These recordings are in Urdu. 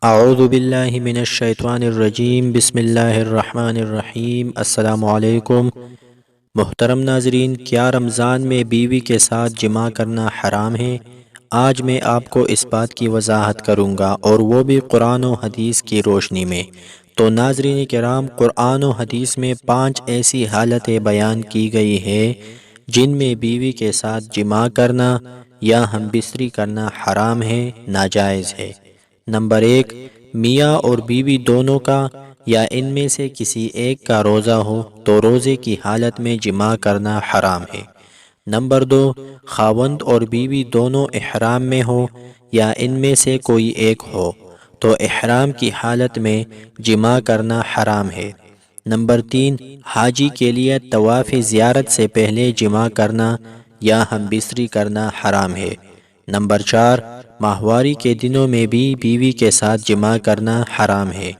اعوذ باللہ من الشیطان الرجیم، بسم اللہ الرحمن الرحیم۔ السلام علیکم محترم ناظرین، کیا رمضان میں بیوی کے ساتھ جماع کرنا حرام ہے؟ آج میں آپ کو اس بات کی وضاحت کروں گا، اور وہ بھی قرآن و حدیث کی روشنی میں۔ تو ناظرین کرام، قرآن و حدیث میں 5 ایسی حالتیں بیان کی گئی ہے جن میں بیوی کے ساتھ جماع کرنا یا ہم بستری کرنا حرام ہے، ناجائز ہے۔ نمبر 1، میاں اور بیوی دونوں کا یا ان میں سے کسی ایک کا روزہ ہو تو روزے کی حالت میں جماع کرنا حرام ہے۔ نمبر 2، خاوند اور بیوی دونوں احرام میں ہو یا ان میں سے کوئی ایک ہو تو احرام کی حالت میں جماع کرنا حرام ہے۔ نمبر 3، حاجی کے لیے طواف زیارت سے پہلے جماع کرنا یا ہم بستری کرنا حرام ہے۔ نمبر 4، ماہواری کے دنوں میں بھی بیوی کے ساتھ جماع کرنا حرام ہے۔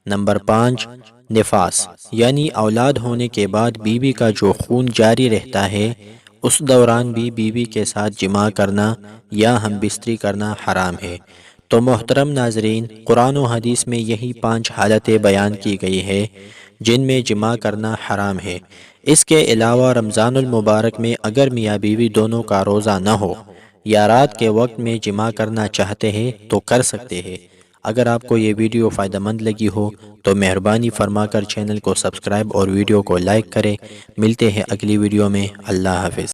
نمبر 5، نفاس یعنی اولاد ہونے کے بعد بیوی کا جو خون جاری رہتا ہے، اس دوران بھی بیوی کے ساتھ جماع کرنا یا ہم بستری کرنا حرام ہے۔ تو محترم ناظرین، قرآن و حدیث میں یہی 5 حالتیں بیان کی گئی ہے جن میں جماع کرنا حرام ہے۔ اس کے علاوہ رمضان المبارک میں اگر میاں بیوی دونوں کا روزہ نہ ہو یا رات کے وقت میں جماع کرنا چاہتے ہیں تو کر سکتے ہیں۔ اگر آپ کو یہ ویڈیو فائدہ مند لگی ہو تو مہربانی فرما کر چینل کو سبسکرائب اور ویڈیو کو لائک کریں۔ ملتے ہیں اگلی ویڈیو میں۔ اللہ حافظ۔